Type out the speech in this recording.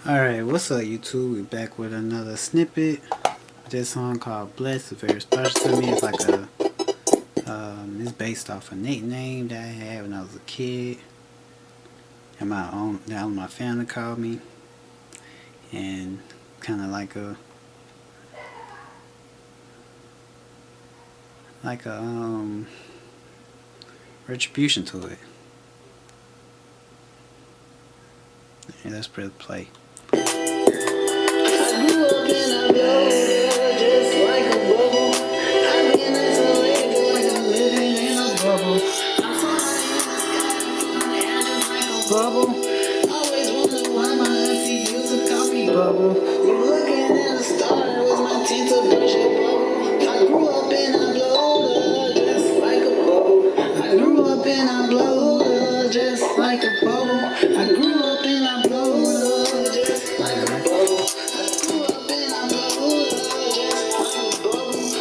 Alright, what's up YouTube? We're back with another snippet. This song called Bless is very special to me. It's like it's based off a nickname that I had when I was a kid. And my family called me. And kinda like a retribution to it. Yeah, let's press play. Bubble. Always wonder why my auntie used to call me Bubble.